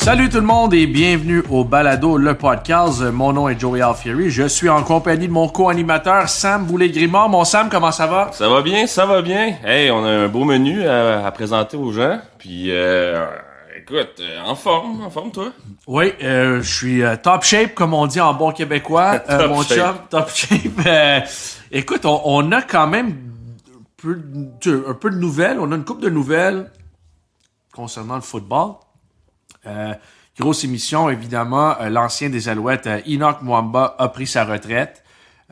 Salut tout le monde et bienvenue au Balado, le podcast. Mon nom est Joey Alfieri. Je suis en compagnie de mon co-animateur Sam Boulay-Grimard. Mon Sam, comment ça va? Ça va bien, ça va bien. Hey, on a un beau menu à présenter aux gens. Puis, écoute, en forme toi? Oui, je suis top shape, comme on dit en bon québécois. Top mon shape. chum, top shape. Écoute, on a quand même un peu de nouvelles. On a une couple de nouvelles concernant le football. Grosse émission, évidemment. L'ancien des Alouettes, Enoch Mwamba, a pris sa retraite.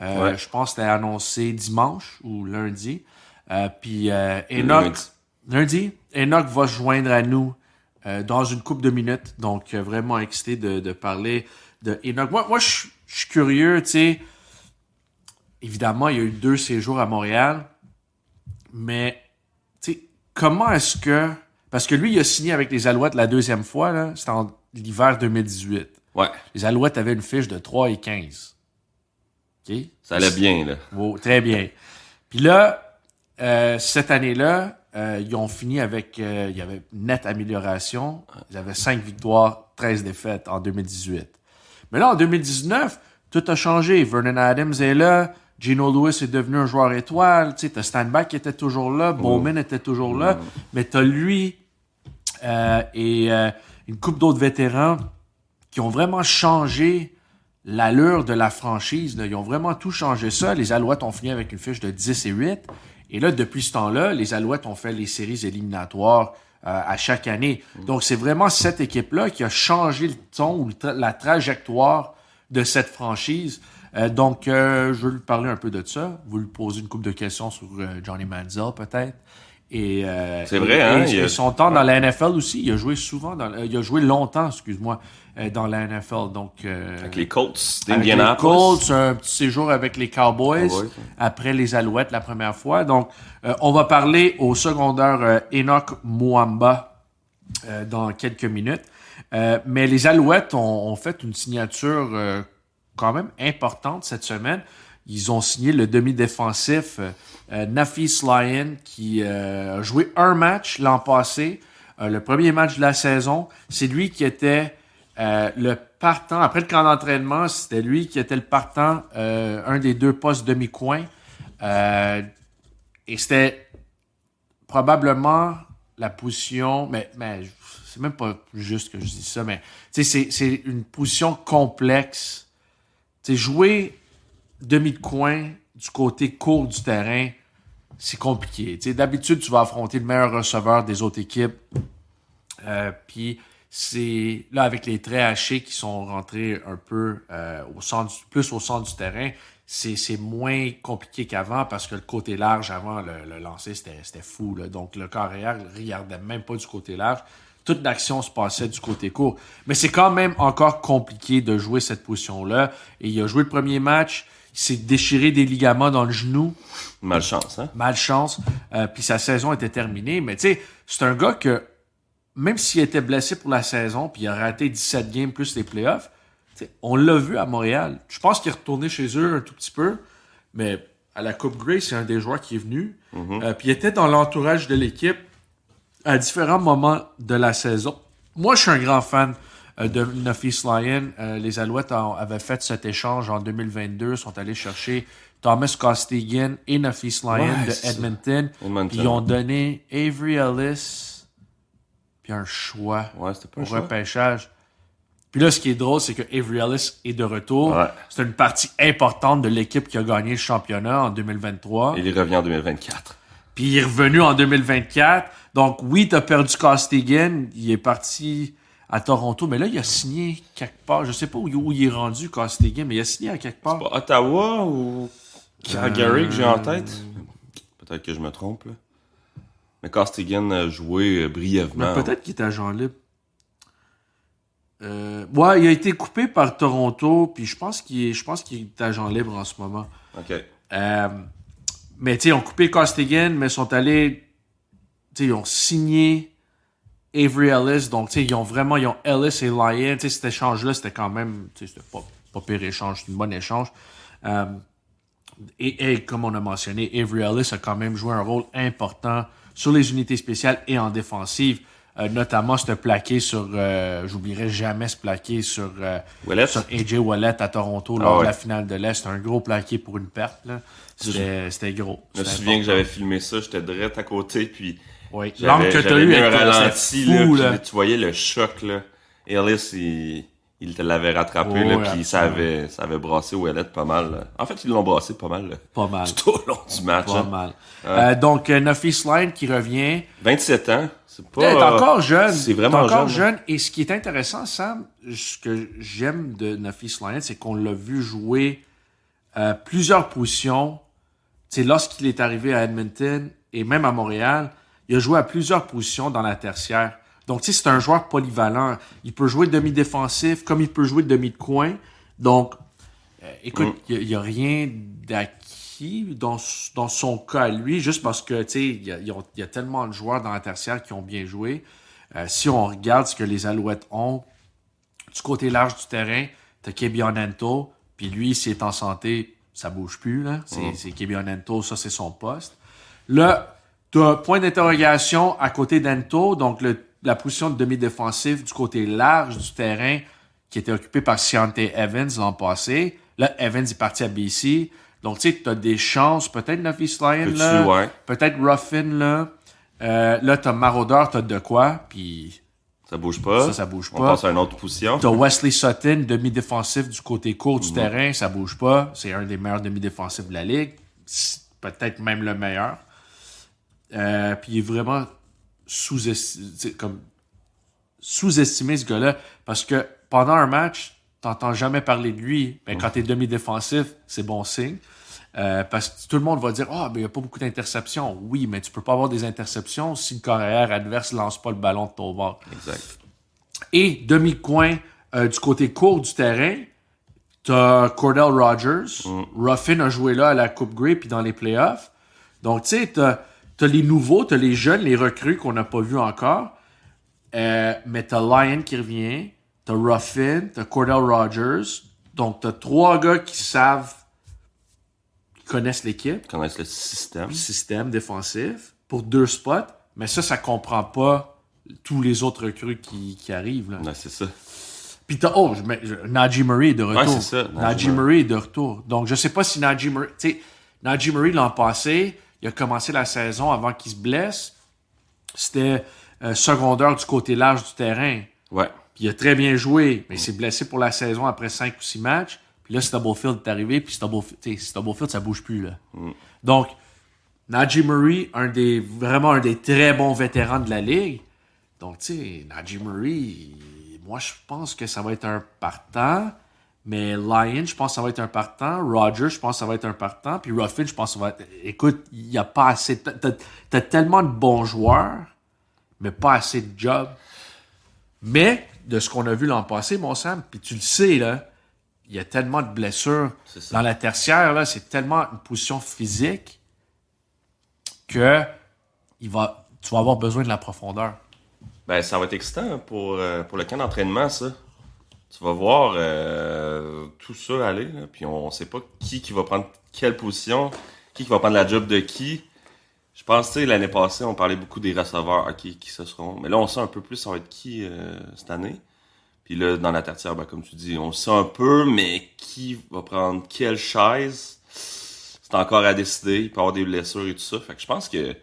Ouais. Je pense que c'était annoncé dimanche ou lundi. Puis Enoch, lundi, Enoch va se joindre à nous dans une couple de minutes. Donc, vraiment excité de parler de Enoch. Moi je suis curieux, tu sais. Évidemment, il y a eu 2 séjours à Montréal. Mais, tu sais, comment est-ce que... Parce que lui, il a signé avec les Alouettes la deuxième fois, là. C'était en l'hiver 2018. Ouais. Les Alouettes avaient une fiche de 3-15. OK? Ça allait bien, là. Oh, très bien. Puis là, cette année-là, ils ont fini avec... il y avait une nette amélioration. Ils avaient 5 victoires, 13 défaites en 2018. Mais là, en 2019, tout a changé. Vernon Adams est là. Gino Lewis est devenu un joueur étoile. Tu sais, t'as Stanback qui était toujours là. Bowman était toujours là. Mais t'as lui et une couple d'autres vétérans qui ont vraiment changé l'allure de la franchise. Là. Ils ont vraiment tout changé ça. Les Alouettes ont fini avec une fiche de 10-8. Et là, depuis ce temps-là, les Alouettes ont fait les séries éliminatoires à chaque année. Donc, c'est vraiment cette équipe-là qui a changé le ton ou la trajectoire de cette franchise. Donc, je veux lui parler un peu de ça. Vous lui posez une couple de questions sur Johnny Manziel, peut-être. Et, C'est vrai, hein? Et son temps dans la NFL aussi. Il a joué souvent, il a joué longtemps, excuse-moi, dans la NFL. Donc, Avec les Colts avec les d'Indianapolis. Colts, un petit séjour avec les Cowboys, après les Alouettes la première fois. Donc, on va parler au secondaire Enoch Mwamba dans quelques minutes. Mais les Alouettes ont fait une signature quand même importante cette semaine. Ils ont signé le demi-défensif Nafis Lyon qui a joué un match l'an passé, le premier match de la saison. C'est lui qui était le partant. Après le camp d'entraînement, c'était lui qui était le partant, un des 2 postes demi-coin. Et c'était probablement la position... Mais c'est même pas juste que je dis ça, mais c'est une position complexe. T'sais, jouer demi de coin du côté court du terrain, c'est compliqué. T'sais, d'habitude, tu vas affronter le meilleur receveur des autres équipes. Puis c'est là avec les traits hachés qui sont rentrés un peu plus au centre du terrain, c'est moins compliqué qu'avant parce que le côté large avant le lancer, c'était fou. Là. Donc le carrière ne regardait même pas du côté large. Toute l'action se passait du côté court. Mais c'est quand même encore compliqué de jouer cette position-là. Et il a joué le premier match. Il s'est déchiré des ligaments dans le genou. Malchance, hein? Malchance. Puis sa saison était terminée. Mais tu sais, c'est un gars que, même s'il était blessé pour la saison, puis il a raté 17 games plus les playoffs, on l'a vu à Montréal. Je pense qu'il est retourné chez eux un tout petit peu. Mais à la Coupe Grey, c'est un des joueurs qui est venu. Puis il était dans l'entourage de l'équipe à différents moments de la saison. Moi, je suis un grand fan de Nafis Lyon. Les Alouettes avaient fait cet échange en 2022. Ils sont allés chercher Thomas Costigan et Nafis Lyon de Edmonton. Puis ils ont donné Avery Ellis puis un choix au repêchage. Puis là, ce qui est drôle, c'est que Avery Ellis est de retour. Ouais. C'est une partie importante de l'équipe qui a gagné le championnat en 2023. Il revient en 2024. Puis il est revenu en 2024. Donc oui, t'as perdu Costigan. Il est parti à Toronto. Mais là, il a signé quelque part. Je sais pas où il est rendu, Costigan, mais il a signé à quelque part. C'est pas Ottawa ou Calgary que j'ai en tête? Peut-être que je me trompe, là. Mais Costigan a joué brièvement. Mais peut-être qu'il est agent libre. Ouais, il a été coupé par Toronto. Puis je pense qu'il est agent libre en ce moment. OK. Mais tu sais, ils ont coupé Costigan, mais ils sont allés... Tu sais, ils ont signé Avery Ellis. Donc, tu sais, ils ont Ellis et Lyon. Tu sais, cet échange-là, c'était quand même... Tu sais, c'était pas pire échange. C'était une bonne échange. Et comme on a mentionné, Avery Ellis a quand même joué un rôle important sur les unités spéciales et en défensive. notamment se plaquer sur... j'oublierai jamais ce plaqué sur AJ Ouellet à Toronto lors de la finale de l'Est. C'était un gros plaqué pour une perte. Là. C'était gros. Je me souviens que j'avais filmé ça, j'étais direct à côté, puis oui. L'angle que tu as eu un ralenti, fou, là, tu voyais le choc. Là. Ellis, il te l'avait rattrapé, là, puis ça avait brassé Ouellet pas mal. Là. En fait, ils l'ont brassé pas mal. Là, pas mal. Tout au long du match. Pas mal. Donc, Nafis Lyon qui revient. 27 ans. C'est pas... T'es encore jeune. C'est vraiment encore jeune. Et ce qui est intéressant, Sam, ce que j'aime de Nafis Lyon, c'est qu'on l'a vu jouer plusieurs positions. Tu sais, lorsqu'il est arrivé à Edmonton et même à Montréal, il a joué à plusieurs positions dans la tertiaire. Donc, tu sais, c'est un joueur polyvalent. Il peut jouer demi-défensif comme il peut jouer demi de coin. Donc, écoute, il n'y a rien d'acquis dans son cas à lui, juste parce que, tu sais, il y a tellement de joueurs dans la tertiaire qui ont bien joué. Si on regarde ce que les Alouettes ont, du côté large du terrain, tu as Kebianento, puis lui, s'il est en santé, ça bouge plus, là. C'est Kebianento, ça, c'est son poste. Là, tu as point d'interrogation à côté d'Ento, donc la position de demi-défensif du côté large du terrain qui était occupée par Ciante Evans l'an passé. Là, Evans est parti à BC. Donc, tu sais, tu as des chances. Peut-être Nafis Lyon, là. Ouais. Peut-être Ruffin, là. Là, tu as Marauder, tu as de quoi. Puis... Ça bouge pas. Ça bouge pas. On passe à une autre position. Tu as Wesley Sutton, demi-défensif du côté court du terrain. Ça bouge pas. C'est un des meilleurs demi-défensifs de la Ligue. Peut-être même le meilleur. Puis il est vraiment sous-estimé ce gars-là parce que pendant un match, t'entends jamais parler de lui. Mais quand t'es demi-défensif, c'est bon signe. Parce que tout le monde va dire ben il n'y a pas beaucoup d'interceptions. Oui, mais tu peux pas avoir des interceptions si le carrière adverse lance pas le ballon de ton bord. Exact. Et demi-coin du côté court du terrain, t'as Cordell Rogers. Ruffin a joué là à la Coupe Grey puis dans les playoffs. Donc, tu sais, t'as les nouveaux, t'as les jeunes, les recrues qu'on n'a pas vus encore. Mais t'as Lyon qui revient, t'as Ruffin, t'as Cordell Rogers. Donc, t'as 3 gars qui connaissent l'équipe. Qui connaissent le système. Le système défensif pour 2 spots. Mais ça comprend pas tous les autres recrues qui arrivent. Là. Ouais, c'est ça. Puis t'as, Najee Murray est de retour. Ouais, c'est ça. Najee Murray est de retour. Donc, je sais pas si Najee Murray... Tu sais, Najee Murray, l'an passé, il a commencé la saison avant qu'il se blesse. C'était secondaire du côté large du terrain. Ouais. Puis il a très bien joué, mais il s'est blessé pour la saison après 5 ou 6 matchs. Puis là, Stubblefield est arrivé, puis Stubblefield, ça bouge plus. Là. Donc, Najee Murray, vraiment un des très bons vétérans de la Ligue. Donc, tu sais, Najee Murray, moi, je pense que ça va être un partant. Mais Lyon, je pense que ça va être un partant. Rogers, je pense que ça va être un partant. Puis Ruffin, je pense que ça va être... Écoute, il n'y a pas assez... T'as tellement de bons joueurs, mais pas assez de job. Mais, de ce qu'on a vu l'an passé, mon Sam, puis tu le sais, là, il y a tellement de blessures. Dans la tertiaire, là, c'est tellement une position physique que tu vas avoir besoin de la profondeur. Ben, ça va être excitant pour le camp d'entraînement, ça. Tu vas voir tout ça aller, là, puis on sait pas qui va prendre quelle position, qui va prendre la job de qui. Je pense, tu sais, l'année passée, on parlait beaucoup des receveurs, qui ce seront. Mais là, on sait un peu plus ça va être qui cette année. Puis là, dans la tertiaire, ben, comme tu dis, on sait un peu, mais qui va prendre quelle chaise, c'est encore à décider. Il peut y avoir des blessures et tout ça. Fait que je pense que, tu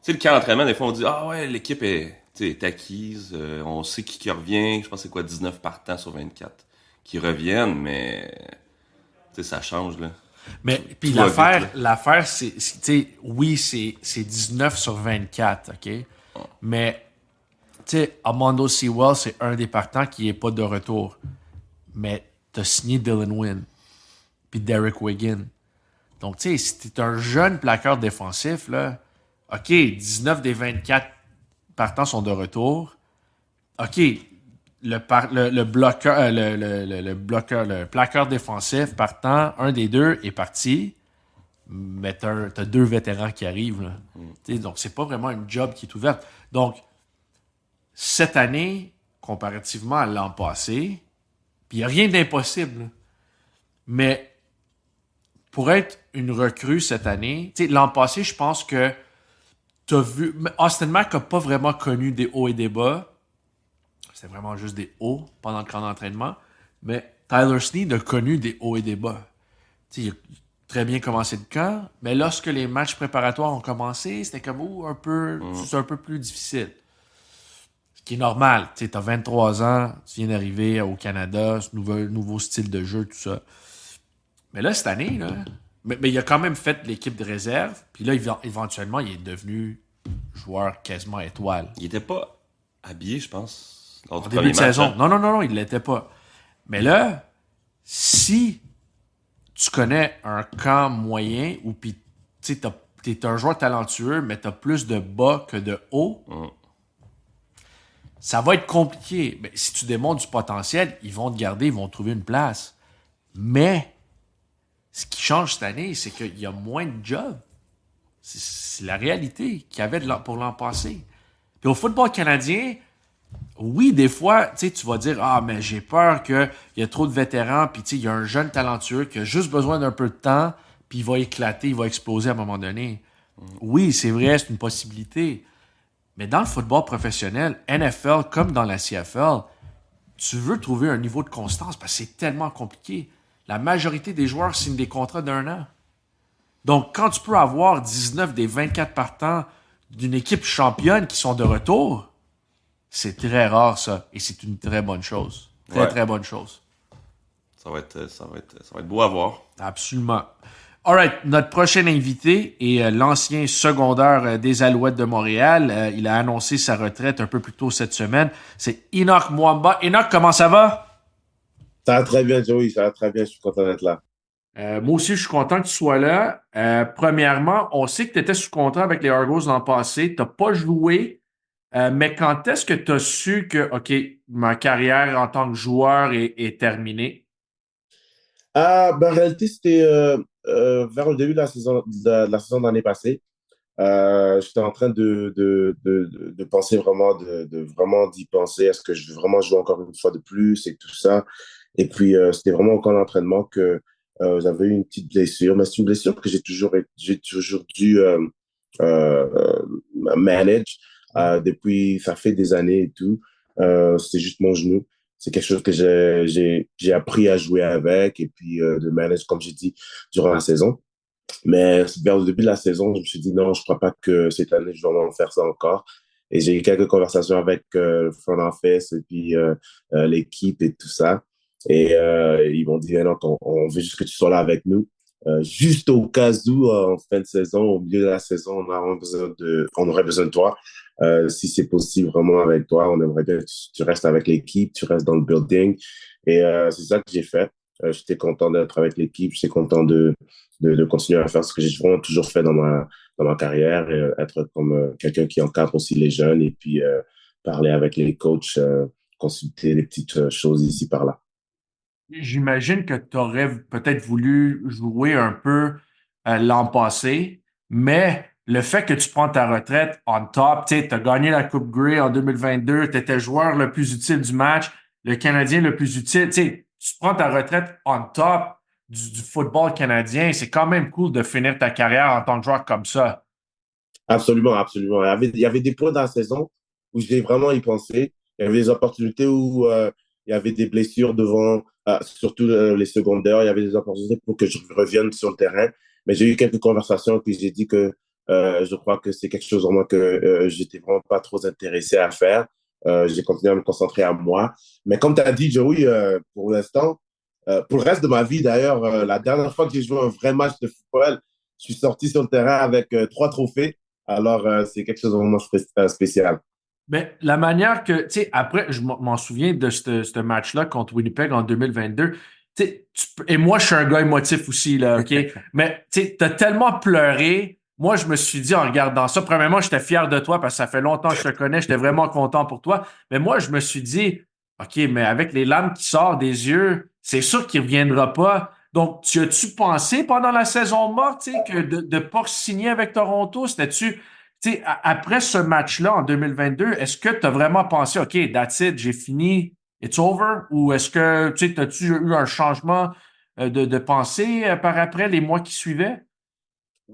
sais, le camp d'entraînement, des fois, on dit, l'équipe est acquise, on sait qui revient. Je pense que c'est quoi, 19 partants sur 24 qui reviennent, mais, tu sais, ça change, là. Mais, puis l'affaire, c'est, tu sais, oui, c'est 19 sur 24, OK? Mais, tu sais, Armando Sewell, c'est un des partants qui est pas de retour. Mais t'as signé Dylan Wynn, puis Derek Wiggin. Donc, tu sais, si t'es un jeune plaqueur défensif, là, OK, 19 des 24 partants sont de retour. OK, le plaqueur défensif partant, un des deux est parti, mais t'as 2 vétérans qui arrivent. Là. Donc, c'est pas vraiment une job qui est ouverte. Donc, cette année, comparativement à l'an passé, puis il n'y a rien d'impossible. Là. Mais pour être une recrue cette année, l'an passé, je pense que t'as vu. Austin Mack n'a pas vraiment connu des hauts et des bas. C'était vraiment juste des hauts pendant le camp d'entraînement. Mais Tyler Snead a connu des hauts et des bas. Tu sais, il a très bien commencé le camp, mais lorsque les matchs préparatoires ont commencé, c'était comme c'est un peu plus difficile. Ce qui est normal. Tu sais, t'as 23 ans, tu viens d'arriver au Canada, ce nouveau style de jeu, tout ça. Mais là, cette année, là, mais il a quand même fait l'équipe de réserve. Puis là, éventuellement, il est devenu joueur quasiment étoile. Il était pas habillé, je pense, lors En du début premier de match. saison. Hein? Non, il l'était pas. Mais là, si tu connais un camp moyen où puis tu sais, t'es un joueur talentueux, mais t'as plus de bas que de haut, ça va être compliqué. Mais si tu démontres du potentiel, ils vont te garder, ils vont trouver une place. Mais ce qui change cette année, c'est qu'il y a moins de jobs. C'est la réalité qu'il y avait pour l'an passé. Puis au football canadien, oui, des fois, tu vas dire, ah, mais j'ai peur qu'il y a trop de vétérans, puis il y a un jeune talentueux qui a juste besoin d'un peu de temps, puis il va éclater, il va exploser à un moment donné. Oui, c'est vrai, c'est une possibilité. Mais dans le football professionnel, NFL comme dans la CFL, tu veux trouver un niveau de constance parce que c'est tellement compliqué. La majorité des joueurs signent des contrats d'1 an. Donc, quand tu peux avoir 19 des 24 partants d'une équipe championne qui sont de retour, c'est très rare, ça. Et c'est une très bonne chose. Très bonne chose. Ça va être beau à voir. Absolument. All right. Notre prochain invité est l'ancien secondaire des Alouettes de Montréal. Il a annoncé sa retraite un peu plus tôt cette semaine. C'est Enoch Mwamba. Enoch, comment ça va? Ça va très bien, Joey. Ça va très bien. Je suis content d'être là. Moi aussi, je suis content que tu sois là. Premièrement, on sait que tu étais sous contrat avec les Argos l'an passé. Tu n'as pas joué. Mais quand est-ce que tu as su que, OK, ma carrière en tant que joueur est terminée? En réalité, c'était vers le début de la saison de l'année passée. J'étais en train de penser vraiment, de vraiment d'y penser. Est-ce que je veux vraiment jouer encore une fois de plus et tout ça? Et puis, c'était vraiment au camp d'entraînement que j'avais eu une petite blessure. Mais c'est une blessure que j'ai toujours dû euh, manage depuis, ça fait des années et tout. C'est juste mon genou. C'est quelque chose que j'ai appris à jouer avec et puis de manage, comme j'ai dit, durant la saison. Mais vers le début de la saison, je me suis dit non, je crois pas que cette année, je vais vraiment faire ça encore. Et j'ai eu quelques conversations avec le front office et puis l'équipe et tout ça. Et ils m'ont dit, non, on veut juste que tu sois là avec nous. Juste au cas où, en fin de saison, au milieu de la saison, on aurait besoin de toi. Si c'est possible vraiment avec toi, on aimerait bien que tu restes avec l'équipe, tu restes dans le building. Et c'est ça que j'ai fait. J'étais content d'être avec l'équipe, j'étais content de continuer à faire ce que j'ai vraiment toujours fait dans ma carrière, et être comme quelqu'un qui encadre aussi les jeunes et puis parler avec les coachs, consulter les petites choses ici par là. J'imagine que tu aurais peut-être voulu jouer un peu l'an passé, mais le fait que tu prends ta retraite on top, tu as gagné la Coupe Grey en 2022, tu étais joueur le plus utile du match, le Canadien le plus utile, tu prends ta retraite on top du football canadien, c'est quand même cool de finir ta carrière en tant que joueur comme ça. Absolument, absolument. Il y avait des points dans la saison où j'ai vraiment y pensé. Il y avait des opportunités où il y avait des blessures devant, surtout les secondaires. Il y avait des opportunités pour que je revienne sur le terrain. Mais j'ai eu quelques conversations puis j'ai dit que je crois que c'est quelque chose vraiment que j'étais vraiment pas trop intéressé à faire. J'ai continué à me concentrer à moi. Mais comme tu as dit, Joey, pour l'instant, pour le reste de ma vie d'ailleurs, la dernière fois que j'ai joué un vrai match de football, je suis sorti sur le terrain avec 3 trophées. Alors, c'est quelque chose de vraiment spécial. Ben, la manière que, tu sais, après, je m'en souviens de ce match-là contre Winnipeg en 2022. Tu sais, et moi, je suis un gars émotif aussi, là, OK? Mais, tu sais, t'as tellement pleuré. Moi, je me suis dit en regardant ça, premièrement, j'étais fier de toi parce que ça fait longtemps que je te connais, j'étais vraiment content pour toi. Mais moi, je me suis dit, OK, mais avec les larmes qui sortent des yeux, c'est sûr qu'il ne reviendra pas. Donc, tu as-tu pensé pendant la saison morte, tu sais, que de ne pas signer avec Toronto, c'était-tu tu sais, après ce match-là en 2022, est-ce que tu as vraiment pensé, OK, that's it, j'ai fini, it's over? Ou est-ce que, tu sais, as-tu eu un changement de pensée par après, les mois qui suivaient?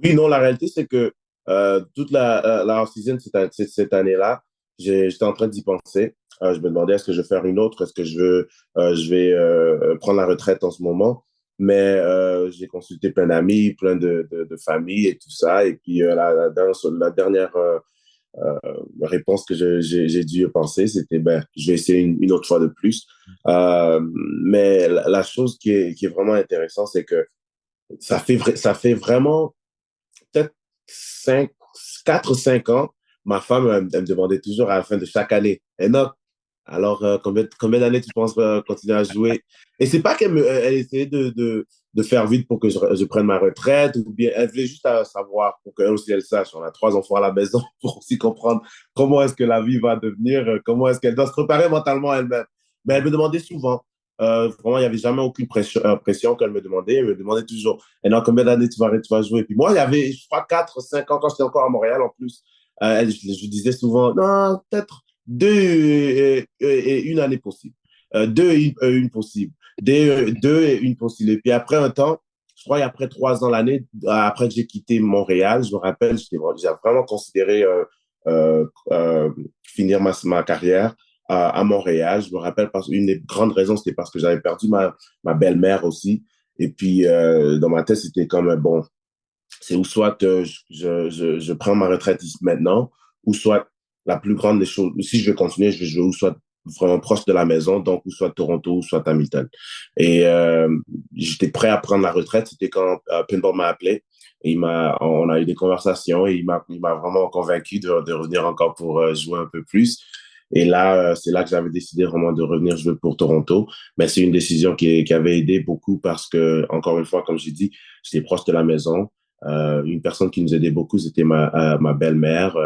Oui, non, la réalité, c'est que Toute la off-season cette année-là, j'étais en train d'y penser. Je me demandais est-ce que je vais faire une autre, est-ce que je vais prendre la retraite en ce moment. Mais j'ai consulté plein d'amis, plein de familles et tout ça. Et puis la dernière euh, réponse que j'ai dû penser, c'était ben, je vais essayer une autre fois de plus. Mais la chose qui est vraiment intéressante, c'est que ça fait vraiment peut-être 5, 4 ou 5 ans, ma femme, elle me demandait toujours à la fin de chaque année, Enoch, alors combien d'années tu penses continuer à jouer? Et c'est pas elle essayait de faire vite pour que je prenne ma retraite, ou bien elle voulait juste savoir, pour qu'elle aussi elle sache, on a 3 enfants à la maison, pour aussi comprendre comment est-ce que la vie va devenir, comment est-ce qu'elle doit se préparer mentalement elle-même. Mais elle me demandait souvent, vraiment, il n'y avait jamais aucune pression qu'elle me demandait. Elle me demandait toujours, et dans combien d'années tu vas jouer? Puis moi, il y avait, je crois, 4, 5 ans quand j'étais encore à Montréal en plus. Je disais souvent, non, peut-être 2 et une année possible. 2 et une possible. 2 et une possible. Et puis après un temps, je crois, après 3 ans l'année, après que j'ai quitté Montréal, je me rappelle, j'ai vraiment considéré finir ma carrière à Montréal. Je me rappelle parce qu'une des grandes raisons, c'était parce que j'avais perdu ma belle-mère aussi. Et puis, dans ma tête, c'était comme, bon, c'est ou soit je prends ma retraite ici maintenant, ou soit la plus grande des choses, si je veux continuer, je vais jouer ou soit vraiment proche de la maison, donc ou soit Toronto, ou soit Hamilton. Et j'étais prêt à prendre la retraite, c'était quand Pinball m'a appelé. Et on a eu des conversations et il m'a vraiment convaincu de revenir encore pour jouer un peu plus. Et là, c'est là que j'avais décidé vraiment de revenir jouer pour Toronto. Mais c'est une décision qui avait aidé beaucoup parce que, encore une fois, comme j'ai dit, j'étais proche de la maison. Une personne qui nous aidait beaucoup, c'était ma belle-mère.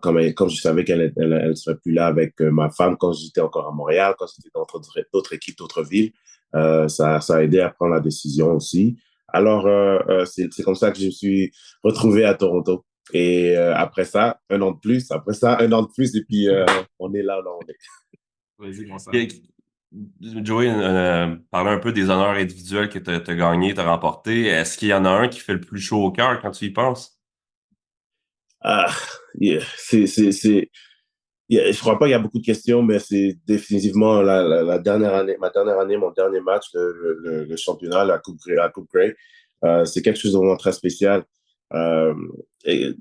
Comme je savais qu'elle serait plus là avec ma femme quand j'étais encore à Montréal, quand j'étais dans d'autres équipes, d'autres villes, ça a aidé à prendre la décision aussi. Alors, c'est comme ça que je me suis retrouvé à Toronto. Et après ça, un an de plus. Après ça, un an de plus. Et puis, on est là où on est. Vas-y, mon sang. Joey, parler un peu des honneurs individuels que tu as gagnés, tu as remportés. Est-ce qu'il y en a un qui fait le plus chaud au cœur quand tu y penses? Ah, yeah, je crois pas qu'il y a beaucoup de questions, mais c'est définitivement la dernière année, ma dernière année, mon dernier match, le championnat, la Coupe Grey. C'est quelque chose de vraiment très spécial. Euh, et,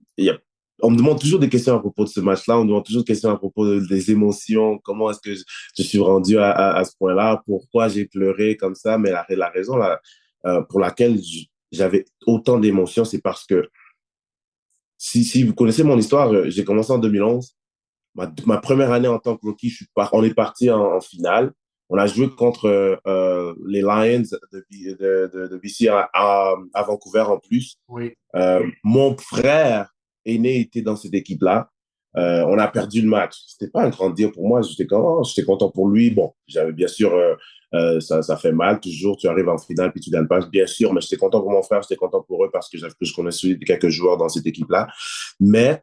on me demande toujours des questions à propos de ce match-là. On me demande toujours des questions à propos des émotions. Comment est-ce que je suis rendu à ce point-là? Pourquoi j'ai pleuré comme ça? Mais la raison pour laquelle j'avais autant d'émotions, c'est parce que si vous connaissez mon histoire, j'ai commencé en 2011. Ma première année en tant que rookie, on est parti en finale. On a joué contre les Lions de BC à Vancouver en plus. Oui. Mon frère aîné était dans cette équipe-là. On a perdu le match. C'était pas un grand deal pour moi. J'étais content pour lui. Bon, j'avais bien sûr, ça fait mal toujours. Tu arrives en finale puis tu gagnes pas, bien sûr. Mais j'étais content pour mon frère, j'étais content pour eux parce que je connaissais quelques joueurs dans cette équipe-là. Mais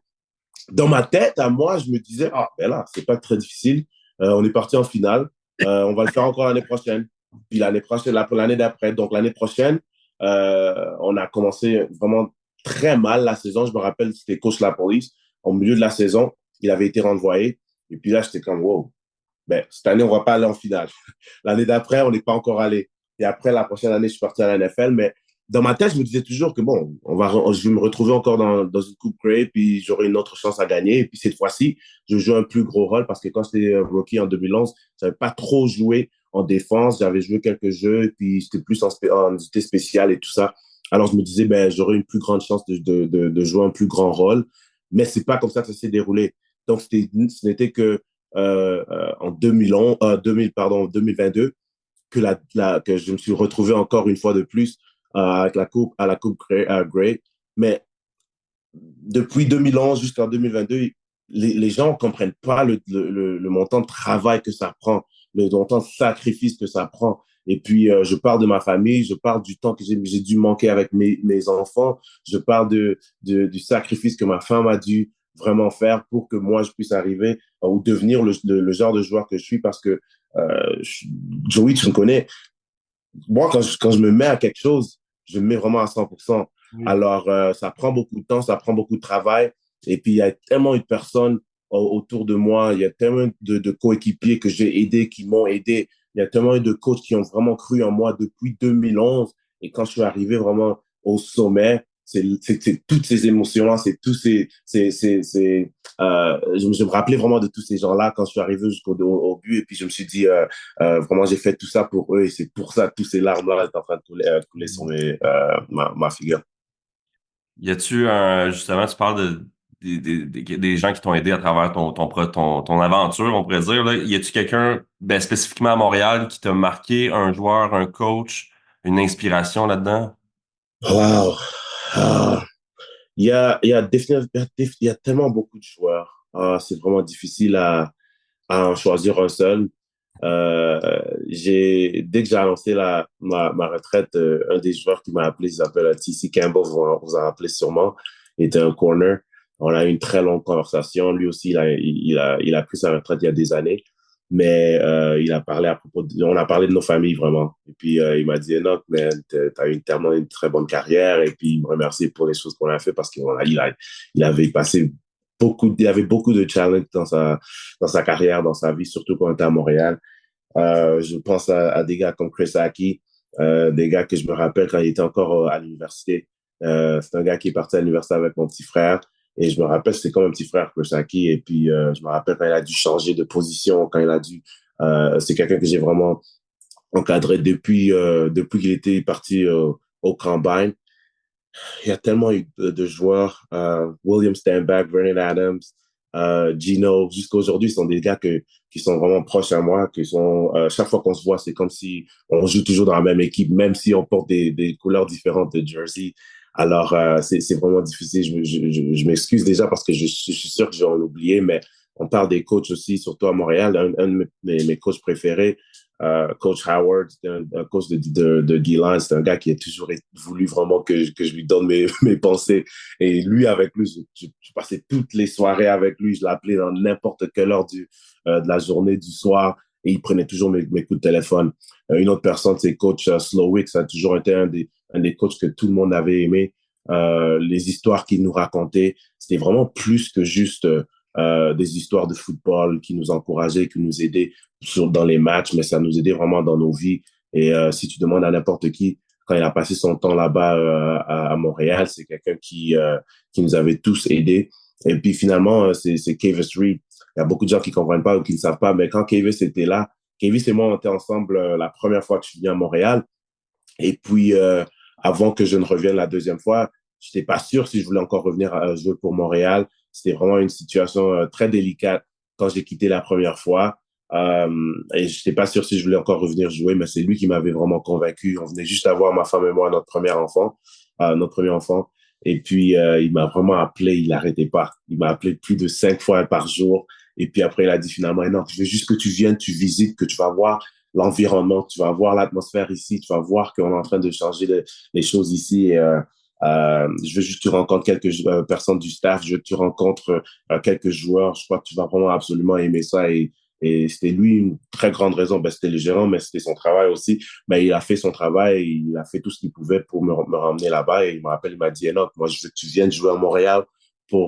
dans ma tête, à moi, je me disais, ah, ben là, c'est pas très difficile. On est parti en finale. On va le faire encore l'année prochaine. Puis l'année prochaine, l'année d'après. Donc l'année prochaine, on a commencé vraiment très mal la saison. Je me rappelle, c'était coach La Police. Au milieu de la saison, il avait été renvoyé. Et puis là, j'étais comme, wow, ben, cette année, on va pas aller en finale. L'année d'après, on n'est pas encore allé. Et après, la prochaine année, je suis parti à la NFL. Mais dans ma tête, je me disais toujours que bon, je vais me retrouver encore dans une Coupe Grey, puis j'aurai une autre chance à gagner. Et puis cette fois-ci, je joue un plus gros rôle parce que quand j'étais rookie en 2011, je n'avais pas trop joué en défense. J'avais joué quelques jeux, et puis j'étais plus en unité spéciale et tout ça. Alors je me disais, ben, j'aurais une plus grande chance de jouer un plus grand rôle. Mais c'est pas comme ça que ça s'est déroulé. Donc, ce n'était que en 2011, 2022 que je me suis retrouvé encore une fois de plus avec la coupe Grey. Mais depuis 2011 jusqu'en 2022, les gens ne comprennent pas le montant de travail que ça prend, le montant de sacrifice que ça prend. Et puis, je parle de ma famille, je parle du temps que j'ai dû manquer avec mes enfants, je parle du sacrifice que ma femme a dû vraiment faire pour que moi, je puisse arriver ou devenir le genre de joueur que je suis parce que, Joey, tu me connais, moi, quand je me mets à quelque chose, je me mets vraiment à 100%. Oui. Alors, ça prend beaucoup de temps, ça prend beaucoup de travail. Et puis, il y a tellement de personnes autour de moi, il y a tellement de coéquipiers que j'ai aidés, qui m'ont aidé. Il y a tellement de coachs qui ont vraiment cru en moi depuis 2011. Et quand je suis arrivé vraiment au sommet, c'est toutes ces émotions-là, c'est tous je me rappelais vraiment de tous ces gens-là quand je suis arrivé au but. Et puis, je me suis dit, vraiment, j'ai fait tout ça pour eux. Et c'est pour ça que tous ces larmes-là sont en train de couler sur ma figure. Y a-tu un, justement, tu parles des gens qui t'ont aidé à travers ton aventure, on pourrait dire, là. Y a-tu quelqu'un, ben, spécifiquement à Montréal, qui t'a marqué, un joueur, un coach, une inspiration là-dedans? Wow. Ah. Il y a tellement beaucoup de joueurs. Ah, c'est vraiment difficile à en choisir un seul. Euh, dès que j'ai annoncé ma retraite, un des joueurs qui m'a appelé, il s'appelle T.C. Campbell, vous en rappelez sûrement, il était un corner. On a eu une très longue conversation. Lui aussi, il a pris sa retraite il y a des années. Mais il a parlé on a parlé de nos familles vraiment. Et puis il m'a dit, Enoch, man, t'as eu tellement une très bonne carrière. Et puis il me remercie pour les choses qu'on a fait parce il avait passé il avait beaucoup de challenges dans sa carrière, dans sa vie, surtout quand on était à Montréal. Je pense à des gars comme Chris Aki, des gars que je me rappelle quand il était encore à l'université. C'est un gars qui est parti à l'université avec mon petit frère. Et je me rappelle, c'était comme un petit frère, Chris Aki. Et puis, je me rappelle quand il a dû changer de position, quand il a dû... c'est quelqu'un que j'ai vraiment encadré depuis qu'il était parti au Combine. Il y a tellement eu de joueurs, William Stanback, Vernon Adams, Gino, jusqu'à aujourd'hui, ce sont des gars qui sont vraiment proches à moi, chaque fois qu'on se voit, c'est comme si on joue toujours dans la même équipe, même si on porte des couleurs différentes de jersey. Alors, c'est vraiment difficile. Je m'excuse déjà parce que je suis sûr que j'ai en oublié, mais on parle des coachs aussi, surtout à Montréal. Un de mes coachs préférés, Coach Howard, un coach de Guilan, c'est un gars qui a toujours voulu vraiment que je lui donne mes pensées. Et lui, avec lui, je passais toutes les soirées avec lui. Je l'appelais dans n'importe quelle heure de la journée, du soir. Et il prenait toujours mes coups de téléphone. Une autre personne, c'est Coach Slowick. Ça a toujours été un des coachs que tout le monde avait aimé. Les histoires qu'il nous racontait, c'était vraiment plus que juste des histoires de football qui nous encourageaient, qui nous aidaient dans les matchs, mais ça nous aidait vraiment dans nos vies. Et si tu demandes à n'importe qui, quand il a passé son temps là-bas à Montréal, c'est quelqu'un qui nous avait tous aidés. Et puis finalement, c'est Kavis Reed. Il y a beaucoup de gens qui comprennent pas ou qui ne savent pas, mais quand Kavis était là, Kavis et moi, on était ensemble la première fois que je suis venu à Montréal. Et puis, avant que je ne revienne la deuxième fois, je n'étais pas sûr si je voulais encore revenir jouer pour Montréal. C'était vraiment une situation très délicate quand j'ai quitté la première fois. Et je n'étais pas sûr si je voulais encore revenir jouer, mais c'est lui qui m'avait vraiment convaincu. On venait juste avoir, ma femme et moi, notre premier enfant. Et puis, il m'a vraiment appelé, il n'arrêtait pas. Il m'a appelé plus de 5 fois par jour. Et puis après, il a dit finalement, non, je veux juste que tu viennes, tu visites, que tu vas voir l'environnement, tu vas voir l'atmosphère ici, tu vas voir qu'on est en train de changer les choses ici. Et, je veux juste que tu rencontres quelques personnes du staff, je veux que tu rencontres quelques joueurs. Je crois que tu vas vraiment absolument aimer ça. Et c'était lui une très grande raison. Ben, c'était le gérant, mais c'était son travail aussi. Ben, il a fait son travail, il a fait tout ce qu'il pouvait pour me ramener là-bas. Et il me rappelle, il m'a dit, Enoch, moi, je veux que tu viennes jouer à Montréal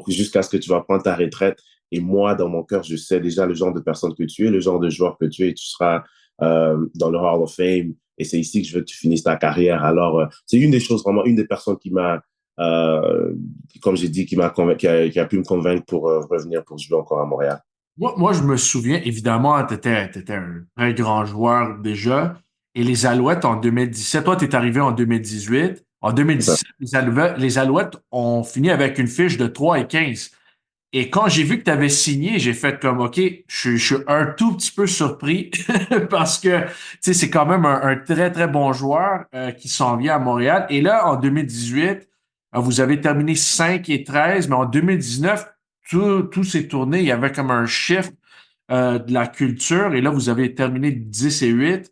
jusqu'à ce que tu vas prendre ta retraite. Et moi, dans mon cœur, je sais déjà le genre de personne que tu es, le genre de joueur que tu es. Tu seras dans le Hall of Fame. Et c'est ici que je veux que tu finisses ta carrière. Alors, c'est une des choses, vraiment, une des personnes qui m'a, comme j'ai dit, qui a pu me convaincre pour revenir pour jouer encore à Montréal. Moi, je me souviens, évidemment, tu étais un très grand joueur déjà. Et les Alouettes en 2017, toi, tu es arrivé en 2018. En C'est ça. 2017, les Alouettes ont fini avec une fiche de 3-15. Et quand j'ai vu que tu avais signé, j'ai fait comme, OK, je suis un tout petit peu surpris parce que, tu sais, c'est quand même un très, très bon joueur qui s'en vient à Montréal. Et là, en 2018, vous avez terminé 5-13, mais en 2019, tout s'est tourné. Il y avait comme un shift de la culture. Et là, vous avez terminé 10-8.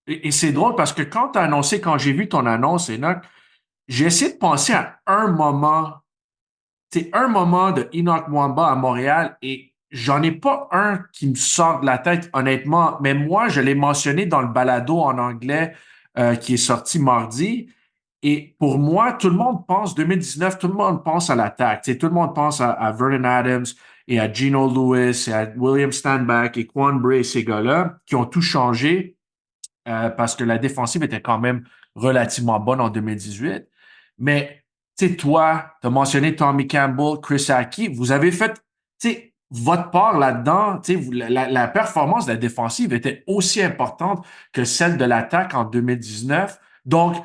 Et c'est drôle parce que quand tu as annoncé, quand j'ai vu ton annonce, Enoch, j'ai essayé de penser à un moment, c'est un moment de Enoch Mwamba à Montréal et j'en ai pas un qui me sort de la tête, honnêtement. Mais moi, je l'ai mentionné dans le balado en anglais qui est sorti mardi. Et pour moi, tout le monde pense, 2019, tout le monde pense à l'attaque. Tu sais, tout le monde pense à Vernon Adams et à Geno Lewis et à William Stanback et Quan Bray, ces gars-là, qui ont tout changé parce que la défensive était quand même relativement bonne en 2018. Mais, tu sais, toi, tu as mentionné Tommy Campbell, Chris Aki, vous avez fait, tu sais, votre part là-dedans, tu sais, la performance de la défensive était aussi importante que celle de l'attaque en 2019. Donc,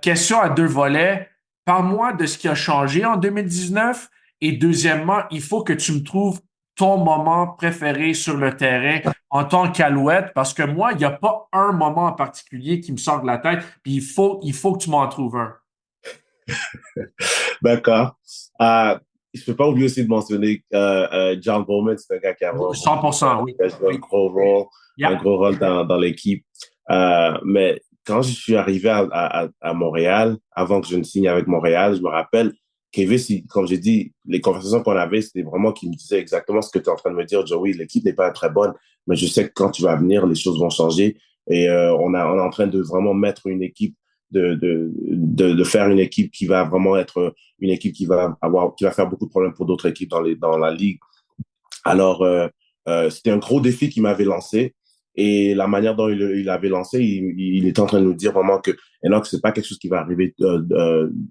question à deux volets. Parle-moi de ce qui a changé en 2019. Et deuxièmement, il faut que tu me trouves ton moment préféré sur le terrain en tant qu'Alouette, parce que moi, il n'y a pas un moment en particulier qui me sort de la tête, puis il faut que tu m'en trouves un. D'accord. Je ne peux pas oublier aussi de mentionner John Bowman, c'est un gars qui a vraiment beaucoup 100%, oui. qui a joué Oui. un Yeah. gros rôle dans l'équipe. Mais quand je suis arrivé à Montréal, avant que je ne signe avec Montréal, je me rappelle Kevin, comme j'ai dit, les conversations qu'on avait, c'était vraiment qu'il me disait exactement ce que tu es en train de me dire, Joey, l'équipe n'est pas très bonne, mais je sais que quand tu vas venir, les choses vont changer. Et on est en train de vraiment mettre une équipe de faire une équipe qui va vraiment être une équipe qui va faire beaucoup de problèmes pour d'autres équipes dans la ligue. Alors, c'était un gros défi qu'il m'avait lancé. Et la manière dont il avait lancé, il était en train de nous dire vraiment que Enoch, c'est pas quelque chose qui va arriver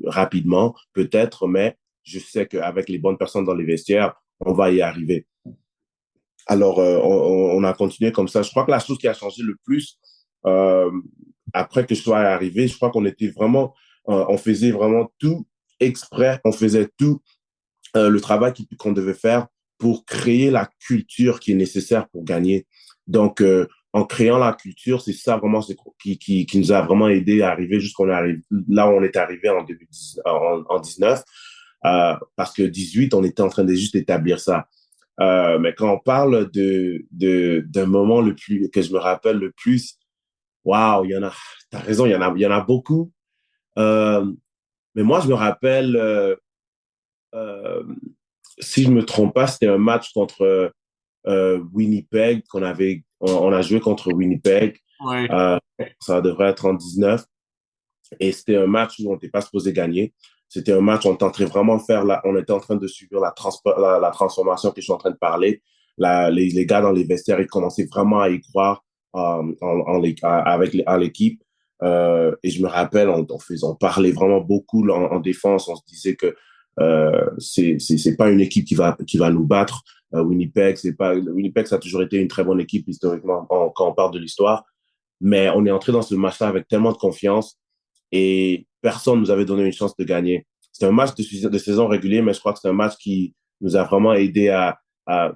rapidement, peut-être, mais je sais qu'avec les bonnes personnes dans les vestiaires, on va y arriver. Alors, on a continué comme ça. Je crois que la chose qui a changé le plus, euh, après que je sois arrivé, je crois qu'on était vraiment, on faisait vraiment tout exprès, on faisait tout le travail qu'on devait faire pour créer la culture qui est nécessaire pour gagner. Donc, en créant la culture, c'est ça vraiment qui nous a vraiment aidé à arriver jusqu'on arrive là où on est arrivé en 2010, en 19, parce que 18, on était en train de juste établir ça. Mais quand on parle d'un moment que je me rappelle le plus, waouh, t'as raison, il y en a beaucoup. Euh, mais moi, je me rappelle, euh, si je me trompe pas, c'était un match contre Winnipeg on a joué contre Winnipeg. Oui. Euh, Ça devrait être en 19. Et c'était un match où on n'était pas supposé gagner. C'était un match où on était en train vraiment on était en train de subir la transformation que je suis en train de parler. Les gars dans les vestiaires, ils commençaient vraiment à y croire à l'équipe. Et je me rappelle, on parlait vraiment beaucoup en défense. On se disait que c'est pas une équipe qui va nous battre. Winnipeg, ça a toujours été une très bonne équipe historiquement quand on parle de l'histoire. Mais on est entré dans ce match-là avec tellement de confiance et personne nous avait donné une chance de gagner. C'était un match de saison régulier, mais je crois que c'est un match qui nous a vraiment aidé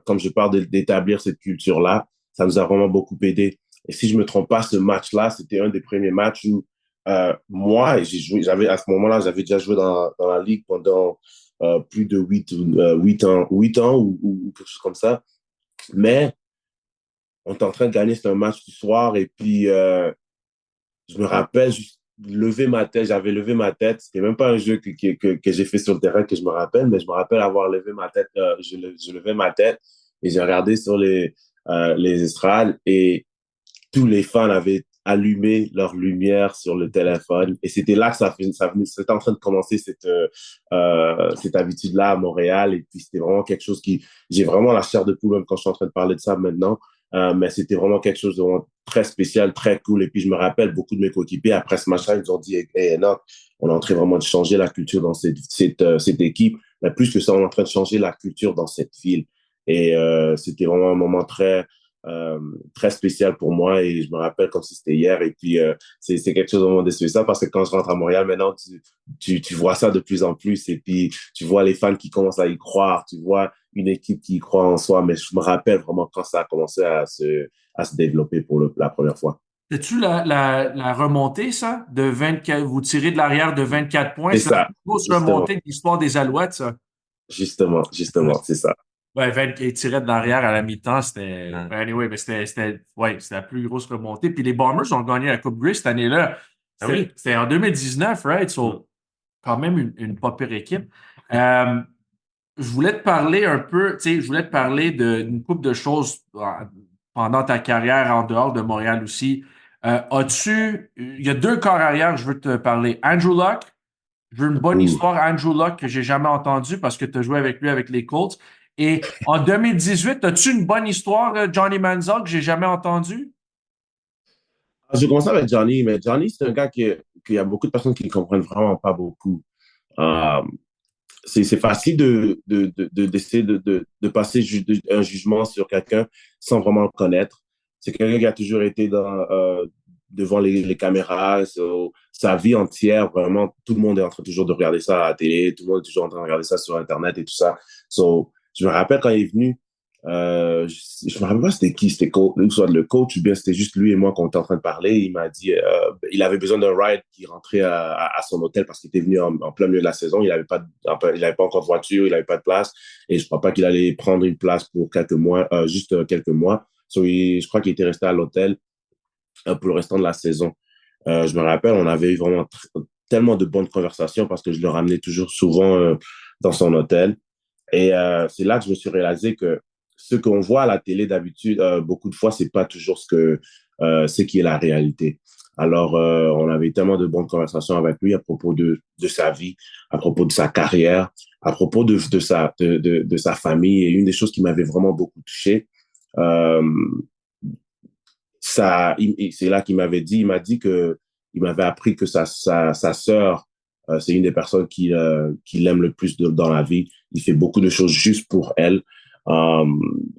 comme je parle, d'établir cette culture-là. Ça nous a vraiment beaucoup aidé. Et si je me trompe pas, ce match-là, c'était un des premiers matchs où moi, à ce moment-là, j'avais déjà joué dans la ligue pendant plus de 8 ans ou quelque chose comme ça. Mais on était en train de gagner, c'était un match du soir et puis je me rappelle, j'avais levé ma tête. C'était même pas un jeu que j'ai fait sur le terrain que je me rappelle, mais je me rappelle avoir levé ma tête. Je levais ma tête et j'ai regardé sur les estrades et tous les fans avaient allumé leur lumière sur le téléphone. Et c'était là que c'était en train de commencer cette habitude-là à Montréal. Et puis c'était vraiment quelque chose j'ai vraiment la chair de poule même quand je suis en train de parler de ça maintenant. Mais c'était vraiment quelque chose de vraiment très spécial, très cool. Et puis, je me rappelle, beaucoup de mes coéquipiers, après ce match-là, ils nous ont dit, hey, Enoch, on est en train vraiment de changer la culture dans cette équipe. Mais plus que ça, on est en train de changer la culture dans cette ville. Et c'était vraiment un moment euh, très spécial pour moi. Et je me rappelle comme si c'était hier. Et puis, c'est quelque chose de vraiment de spécial parce que quand je rentre à Montréal, maintenant, tu vois ça de plus en plus. Et puis, tu vois les fans qui commencent à y croire. Tu vois une équipe qui croit en soi. Mais je me rappelle vraiment quand ça a commencé à se développer pour la première fois. As-tu la remontée, ça, de 24, vous tirez de l'arrière de 24 points? C'est C'est la ça, plus grosse justement, remontée de l'histoire des Alouettes, ça. justement, c'est ça. Ouais, 20, ils tiraient de l'arrière à la mi-temps, c'était. Ouais. Anyway, mais c'était la plus grosse remontée. Puis les Bombers ont gagné la Coupe Grey cette année-là. Ah oui? C'était en 2019, right? So, quand même une pas pire équipe. Je voulais te parler un peu, tu sais, je voulais te parler d'une couple de choses pendant ta carrière en dehors de Montréal aussi. Il y a deux corps arrière, je veux te parler. Andrew Luck, je veux une bonne Ouh. histoire, Andrew Luck, que j'ai jamais entendue parce que tu as joué avec lui avec les Colts. Et en 2018, as-tu une bonne histoire, Johnny Manziel, que j'ai jamais entendue? Je vais commencer avec Johnny, mais Johnny, c'est un gars qu'il y a beaucoup de personnes qui ne comprennent vraiment pas beaucoup. Euh, c'est facile d'essayer de passer un jugement sur quelqu'un sans vraiment le connaître. C'est quelqu'un qui a toujours été devant les caméras, sa vie entière, vraiment, tout le monde est en train toujours de regarder ça à la télé, tout le monde est toujours en train de regarder ça sur Internet et tout ça. Je me rappelle quand il est venu, je me rappelle pas c'était qui, c'était soit le coach ou bien c'était juste lui et moi quand on était en train de parler. Il m'a dit il avait besoin d'un ride qui rentrait à son hôtel parce qu'il était venu en plein milieu de la saison. Il avait pas encore de voiture, il avait pas de place et je crois pas qu'il allait prendre une place pour quelques mois, juste quelques mois. Je crois qu'il était resté à l'hôtel pour le restant de la saison. Je me rappelle, on avait eu vraiment tellement de bonnes conversations parce que je le ramenais toujours souvent dans son hôtel. Et c'est là que je me suis réalisé que ce qu'on voit à la télé d'habitude, beaucoup de fois, c'est pas toujours ce qui est la réalité. Alors, on avait eu tellement de bonnes conversations avec lui à propos de sa vie, à propos de sa carrière, à propos de sa famille. Et une des choses qui m'avait vraiment beaucoup touché, euh, c'est là qu'il m'avait dit, il m'a dit que il m'avait appris que sa sœur, c'est une des personnes qui l'aime le plus dans la vie. Il fait beaucoup de choses juste pour elle.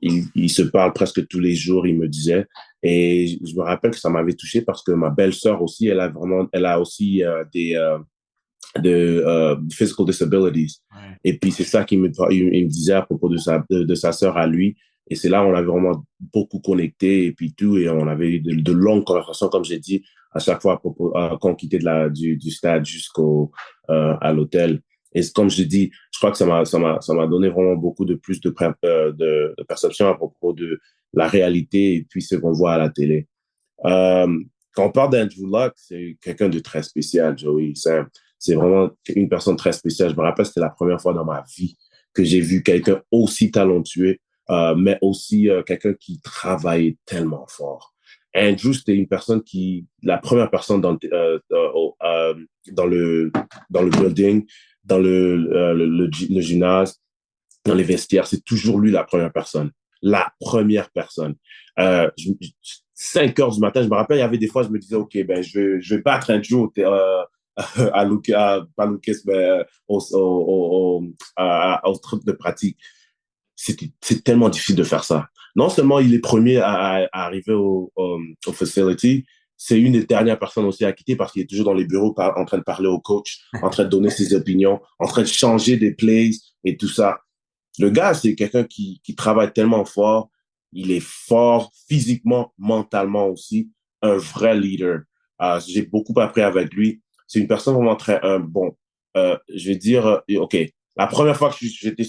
Il se parle presque tous les jours, il me disait. Et je me rappelle que ça m'avait touché parce que ma belle-sœur aussi, elle a aussi de physical disabilities. Ouais. Et puis c'est ça il me disait à propos de sa sœur à lui. Et c'est là où on avait vraiment beaucoup connecté et puis tout. Et on avait eu de longues conversations, comme j'ai dit, à chaque fois à propos, quand on quittait du stade à l'hôtel. Et comme je dis, je crois que ça m'a donné vraiment beaucoup de plus de perception à propos de la réalité et puis ce qu'on voit à la télé. Euh, Quand on parle d'Andrew Luck, c'est quelqu'un de très spécial, Joey. C'est vraiment une personne très spéciale. Je me rappelle, c'était la première fois dans ma vie que j'ai vu quelqu'un aussi talentueux, mais aussi quelqu'un qui travaillait tellement fort. Andrew, c'était une personne la première personne dans le building, dans le gymnase, dans les vestiaires, c'est toujours lui la première personne. La première personne. Euh, je, 5 heures du matin, je me rappelle, il y avait des fois, je me disais, OK, ben, je vais battre un jour pas Lucas, mais au truc de pratique. C'est tellement difficile de faire ça. Non seulement il est premier à arriver au facility, c'est une des dernières personnes aussi à quitter parce qu'il est toujours dans les bureaux en train de parler au coach, en train de donner ses opinions, en train de changer des plays et tout ça. Le gars, c'est quelqu'un qui travaille tellement fort. Il est fort physiquement, mentalement aussi. Un vrai leader. J'ai beaucoup appris avec lui. C'est une personne vraiment très humble. Bon, je vais dire, OK, la première fois que j'étais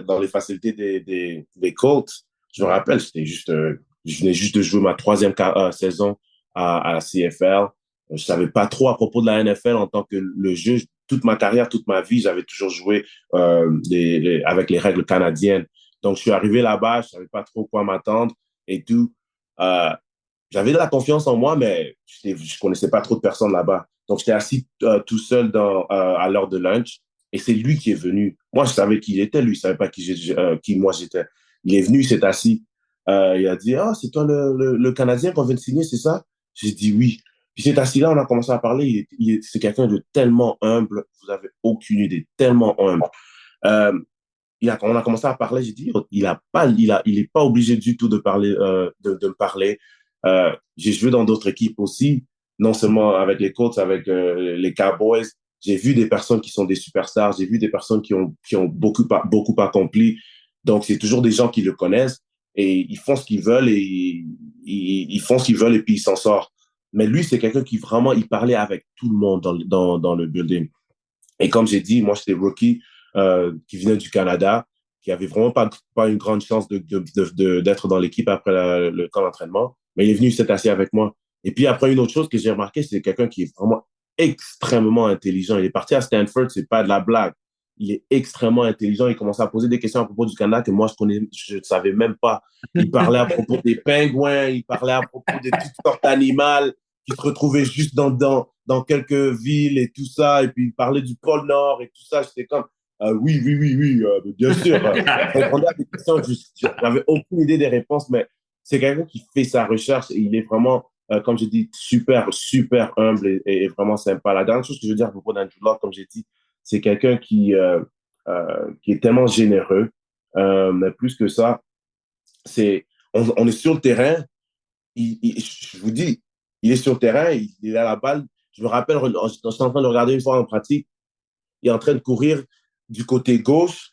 dans les facilités des Colts, je me rappelle, je venais juste de jouer ma troisième saison à la CFL. Je savais pas trop à propos de la NFL en tant que le jeu. Toute ma carrière, toute ma vie, j'avais toujours joué avec les règles canadiennes. Donc, je suis arrivé là-bas, je savais pas trop quoi m'attendre et tout. Euh, J'avais de la confiance en moi, mais je connaissais pas trop de personnes là-bas. Donc, j'étais assis tout seul à l'heure de lunch et c'est lui qui est venu. Moi, je savais qui il était, lui, il savait pas qui moi j'étais. Il est venu, il s'est assis. Il a dit, ah, c'est toi le Canadien qu'on vient de signer, c'est ça? J'ai dit oui. Puis il s'est assis là, on a commencé à parler. C'est quelqu'un de tellement humble, vous avez aucune idée, tellement humble. Euh, on a commencé à parler, j'ai dit, il est pas obligé du tout de parler, de me parler. J'ai joué dans d'autres équipes aussi, non seulement avec les Colts, avec les Cowboys. J'ai vu des personnes qui sont des superstars, j'ai vu des personnes qui ont beaucoup accompli. Donc, c'est toujours des gens qui le connaissent et ils font ce qu'ils veulent et ils font ce qu'ils veulent et puis ils s'en sortent. Mais lui, c'est quelqu'un qui vraiment, il parlait avec tout le monde dans le building. Et comme j'ai dit, moi, j'étais rookie qui venait du Canada, qui avait vraiment pas une grande chance d'être dans l'équipe après le camp d'entraînement. Mais il est venu s'être assis avec moi. Et puis après, une autre chose que j'ai remarqué, c'est quelqu'un qui est vraiment extrêmement intelligent. Il est parti à Stanford, c'est pas de la blague. Il est extrêmement intelligent. Il commençait à poser des questions à propos du Canada que moi, je ne savais même pas. Il parlait à propos des pingouins, il parlait à propos de toutes sortes d'animaux qui se retrouvaient juste dans quelques villes et tout ça, et puis parlaient du pôle Nord et tout ça. J'étais comme, oui, oui, oui, oui, bien sûr. Je répondais à des questions, je n'avais aucune idée des réponses, mais c'est quelqu'un qui fait sa recherche et il est vraiment, comme j'ai dit, super, super humble et vraiment sympa. La dernière chose que je veux dire à propos d'Andrew Luck, comme j'ai dit, c'est quelqu'un qui est tellement généreux, mais plus que ça, on est sur le terrain, je vous dis, il est sur le terrain, il a la balle. Je me rappelle, j'étais en train de regarder une fois en pratique, il est en train de courir du côté gauche,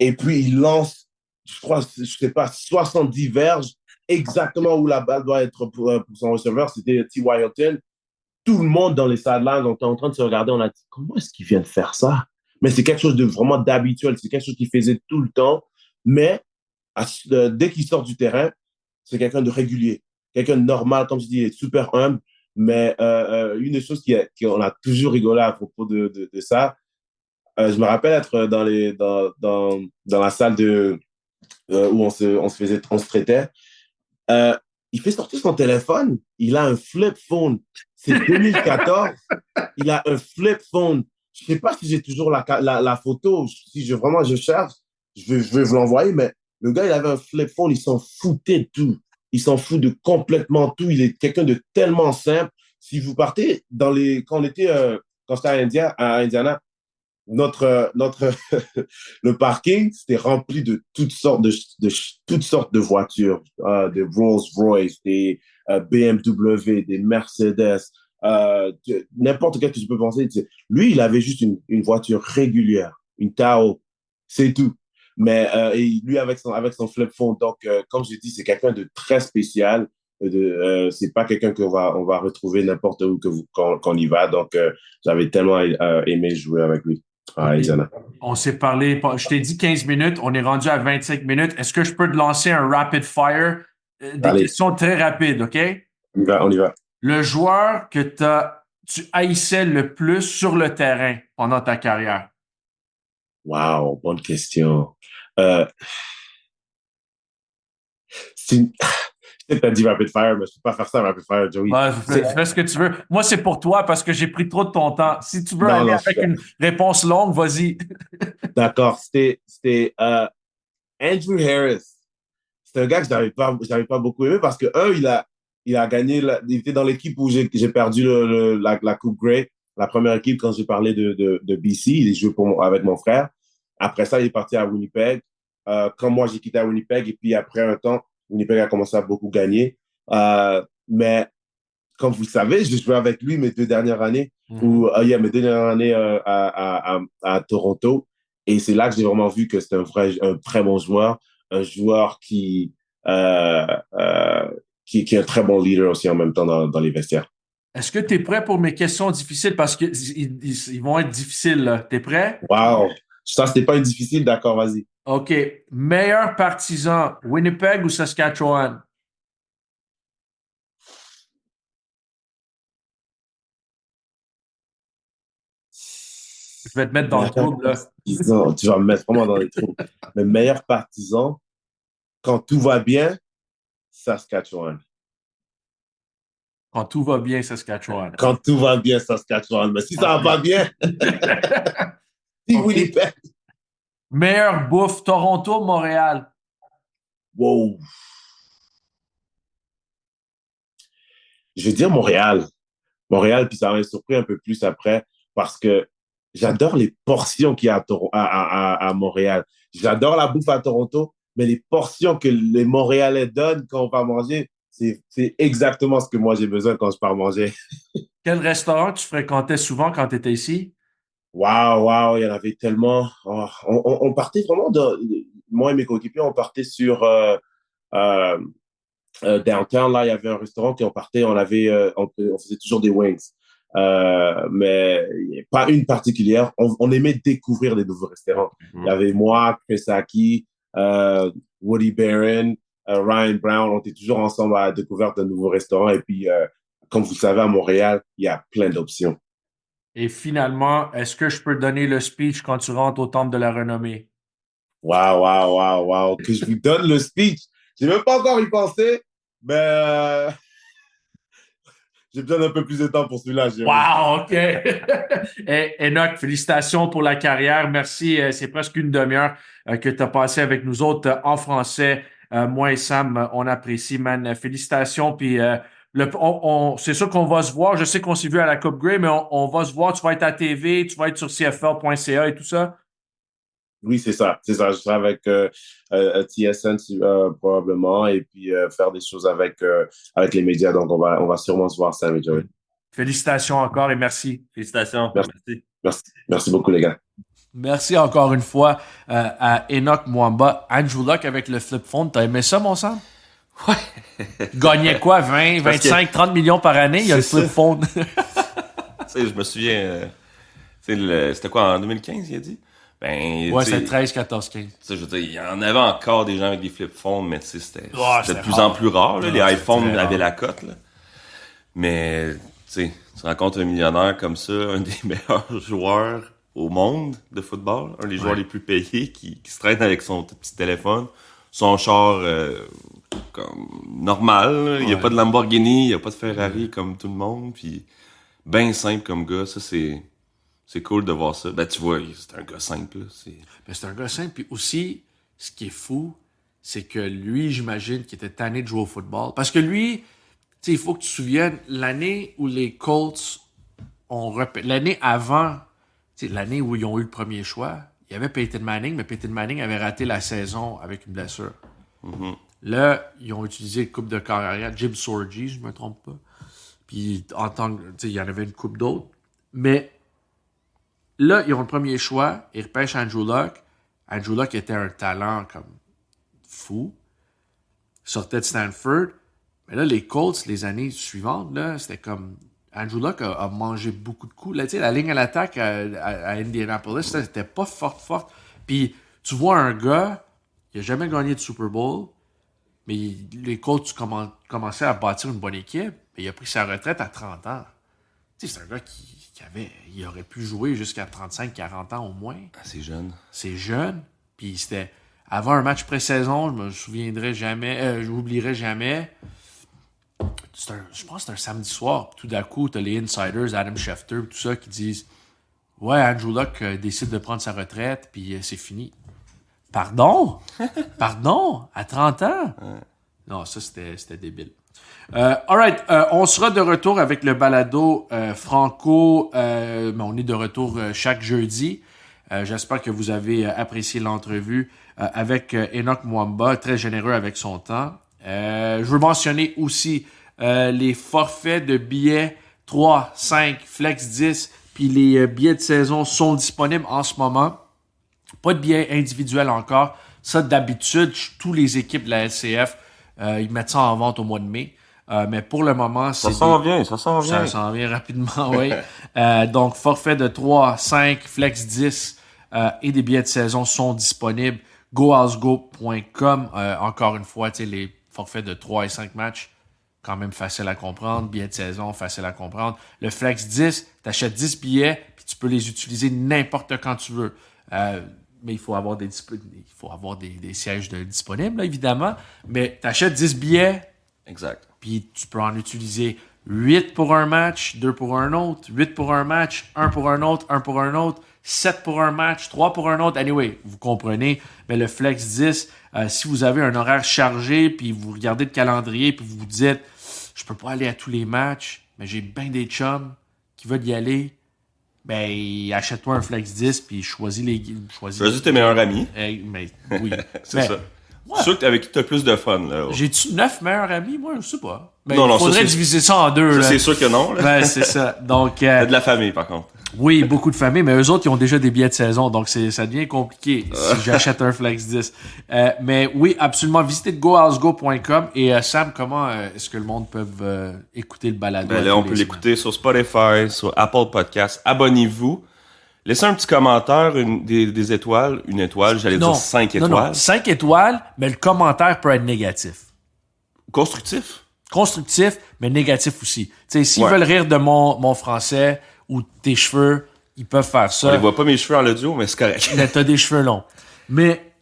et puis il lance, je crois, je sais pas, 70 verges, exactement où la balle doit être pour son receveur. C'était T.Y. Hilton. Tout le monde dans les sidelines, on était en train de se regarder, on a dit, comment est-ce qu'il vient de faire ça? Mais c'est quelque chose de vraiment d'habituel, c'est quelque chose qu'il faisait tout le temps, mais dès qu'il sort du terrain, c'est quelqu'un de régulier, quelqu'un de normal, comme je dis, il est super humble, mais une des choses qu'on a toujours rigolé à propos de ça, je me rappelle être dans la salle où on se traitait. Euh, il fait sortir son téléphone. Il a un flip phone. C'est 2014. Il a un flip phone. Je sais pas si j'ai toujours la photo. Si vraiment je cherche, je vais vous l'envoyer. Mais le gars, il avait un flip phone. Il s'en foutait de tout. Il s'en fout de complètement tout. Il est quelqu'un de tellement simple. Si vous partez quand j'étais à Indiana, notre le parking, c'était rempli de toutes sortes de voitures, des Rolls-Royce, des BMW, des Mercedes, n'importe quel que tu peux penser. Lui, il avait juste une voiture régulière, une Tahoe, c'est tout. Mais lui, avec son flip phone, donc, comme je dis, c'est quelqu'un de très spécial. C'est pas quelqu'un on va retrouver n'importe où qu'on y va. Donc, j'avais tellement aimé jouer avec lui. Ah, OK. Indiana. On s'est parlé, je t'ai dit 15 minutes, on est rendu à 25 minutes. Est-ce que je peux te lancer un rapid fire? Des Allez, questions très rapides, OK? on y va, on y va. Le joueur que tu haïssais le plus sur le terrain pendant ta carrière? Wow, bonne question. Euh, c'est une... Je sais que t'as dit rapid fire, mais je peux pas faire ça rapid fire, Joey. Ouais, fais ce que tu veux. Moi, c'est pour toi parce que j'ai pris trop de ton temps. Si tu veux Non, aller non, avec une réponse longue, vas-y. d'accord. C'était Andrew Harris. C'est un gars que j'avais pas beaucoup aimé parce que, il a gagné, il était dans l'équipe où j'ai perdu la Coupe Grey, la première équipe quand j'ai parlé de BC. Il joué avec mon frère. Après ça, il est parti à Winnipeg. Quand moi, j'ai quitté à Winnipeg, et puis après un temps, Winnipeg a commencé à beaucoup gagner. Mais comme vous le savez, j'ai joué avec lui mes 2 dernières années, mes 2 dernières années à Toronto. Et c'est là que j'ai vraiment vu que c'était un très bon joueur, un joueur euh, euh, qui est un très bon leader aussi en même temps dans les vestiaires. Est-ce que tu es prêt pour mes questions difficiles? Parce qu'ils ils vont être difficiles, là. T'es prêt? Wow! Ça, c'était pas une difficile, d'accord, vas-y. OK. Meilleur partisan, Winnipeg ou Saskatchewan? Je vais te mettre dans le Meilleur trouble, là. partisan, tu vas me mettre vraiment dans les trous. Mais meilleur partisan, quand tout va bien, Saskatchewan. Quand tout va bien, Saskatchewan. Quand tout va bien, Saskatchewan. Mais si ça va pas bien, si OK. Winnipeg. Meilleur bouffe, Toronto, Montréal. Wow. Je vais dire Montréal. Montréal, puis ça m'a surpris un peu plus après parce que j'adore les portions qu'il y a à Montréal. J'adore la bouffe à Toronto, mais les portions que les Montréalais donnent quand on va manger, c'est exactement ce que moi j'ai besoin quand je pars manger. Quel restaurant tu fréquentais souvent quand tu étais ici? Waouh, waouh, il y en avait tellement. Oh, on partait vraiment moi et mes coéquipiers, on partait sur euh, downtown, là, il y avait un restaurant qui on partait, on faisait toujours des wings. Mais pas une particulière. On aimait découvrir des nouveaux restaurants. Il y avait moi, Chris Aki, Woody Barron, Ryan Brown. On était toujours ensemble à la découverte de nouveaux restaurants. Et puis, comme vous le savez, à Montréal, il y a plein d'options. Et finalement, est-ce que je peux donner le speech quand tu rentres au Temple de la Renommée? Waouh, waouh, waouh, waouh. Que je vous donne le speech. J'ai même pas encore y pensé, mais j'ai besoin d'un peu plus de temps pour celui-là. Wow, OK. Enoch, félicitations pour la carrière. Merci. C'est presque une demi-heure que tu as passé avec nous autres en français. Moi et Sam, on apprécie, man. Félicitations. Puis c'est sûr qu'on va se voir. Je sais qu'on s'est vu à la Coupe Grey, mais on va se voir. Tu vas être à TV, tu vas être sur CFL.ca et tout ça. Oui, c'est ça. C'est ça. Je serai avec TSN probablement et puis faire des choses avec les médias. Donc, on va sûrement se voir, Sam et Joey. Félicitations encore et merci. Félicitations. Merci. Merci beaucoup, les gars. Merci encore une fois à Enoch Mwamba. Andrew Luck avec le flip phone. T'as aimé ça, mon sang? Ouais. Il gagnait quoi? 20, 25, 30 millions par année? Il y a le flip phone. Tu sais, je me souviens, c'était quoi, en 2015, il a dit? Ben, ouais, c'était 13, 14, 15. Je veux dire, il y en avait encore des gens avec des flip phones, mais tu sais, c'était de plus rare. En plus rare. Là. Non, les iPhones avaient avaient la cote. Là. Mais, tu sais, tu rencontres un millionnaire comme ça, un des meilleurs joueurs au monde de football, un des joueurs les plus payés qui se traîne avec son petit téléphone, son char comme normal. Là. Il n'y a pas de Lamborghini, il n'y a pas de Ferrari comme tout le monde. Puis, ben simple comme gars, ça c'est cool de voir ça. Ben, tu vois, c'est un gars simple. Là. C'est un gars simple. Puis aussi, ce qui est fou, c'est que lui, j'imagine qu'il était tanné de jouer au football. Parce que lui, tu sais, il faut que tu te souviennes, l'année où les Colts l'année avant, tu sais, l'année où ils ont eu le premier choix, il y avait Peyton Manning, mais Peyton Manning avait raté la saison avec une blessure. Mm-hmm. Là, ils ont utilisé une coupe de carrière, Jim Sorgi, je me trompe pas. Puis, en tant que, tu sais, il y en avait une coupe d'autres. Mais là, ils ont le premier choix. Ils repêchent Andrew Luck. Andrew Luck était un talent comme fou. Il sortait de Stanford. Mais là, les Colts, les années suivantes, là, c'était comme... Andrew Luck a mangé beaucoup de coups. Là, tu sais, la ligne à l'attaque à Indianapolis, c'était pas forte. Puis, tu vois un gars, il a jamais gagné de Super Bowl, mais les Colts commençaient à bâtir une bonne équipe. Et il a pris sa retraite à 30 ans. Tu sais, c'est un gars il aurait pu jouer jusqu'à 35-40 ans au moins. Ah, c'est jeune. C'est jeune. Puis c'était avant un match pré-saison, je me souviendrai jamais, je n'oublierai jamais. Je pense que c'est un samedi soir. Tout d'un coup, tu as les insiders, Adam Schefter, tout ça, qui disent ouais, Andrew Luck décide de prendre sa retraite, puis c'est fini. Pardon? Pardon? À 30 ans? Ouais. Non, ça, c'était débile. Alright, on sera de retour avec le balado Franco. Mais on est de retour chaque jeudi. J'espère que vous avez apprécié l'entrevue avec Enoch Mwamba, très généreux avec son temps. Je veux mentionner aussi les forfaits de billets 3, 5, Flex 10, puis les billets de saison sont disponibles en ce moment. Pas de billets individuels encore. Ça, d'habitude, tous les équipes de la LCF, ils mettent ça en vente au mois de mai. Mais pour le moment, ça s'en vient. Ça s'en vient rapidement, oui. Donc, forfait de 3, 5, Flex 10 et des billets de saison sont disponibles. GoHouseGo.com. Encore une fois, les forfaits de 3 et 5 matchs, quand même facile à comprendre. Billets de saison, facile à comprendre. Le Flex 10, tu achètes 10 billets, puis tu peux les utiliser n'importe quand tu veux. Mais il faut avoir des sièges disponibles, là, évidemment. Mais tu achètes 10 billets. Exact. Puis tu peux en utiliser 8 pour un match, 2 pour un autre, 8 pour un match, 1 pour un autre, 1 pour un autre, 7 pour un match, 3 pour un autre. Anyway, vous comprenez. Mais le Flex 10, si vous avez un horaire chargé, puis vous regardez le calendrier, puis vous vous dites, je peux pas aller à tous les matchs, mais j'ai bien des chums qui veulent y aller, ben, achète-toi un Flex 10, puis choisis tes meilleurs amis. Mais oui. C'est ça. Ouais. Sûr avec qui t'as plus de fun, là. J'ai-tu 9 meilleurs amis, moi? Je sais pas. Mais non, il faudrait diviser ça en deux, ça, là. C'est sûr que non, là. Ben, c'est ça. Donc, t'as de la famille, par contre. Oui, beaucoup de familles, mais eux autres, ils ont déjà des billets de saison, donc ça devient compliqué si j'achète un Flex 10. Mais oui, absolument, visitez gohousego.com. Et Sam, comment est-ce que le monde peut écouter le balado? Ben là, on peut l'écouter sur Spotify, sur Apple Podcasts. Abonnez-vous. Laissez un petit commentaire, des étoiles. Une étoile, j'allais dire 5 étoiles. Non, 5 étoiles, mais le commentaire peut être négatif. Constructif, mais négatif aussi. Tu sais, s'ils veulent rire de mon français ou tes cheveux, ils peuvent faire ça. On les voit pas mes cheveux en l'audio, mais c'est correct. Là, t'as des cheveux longs. Mais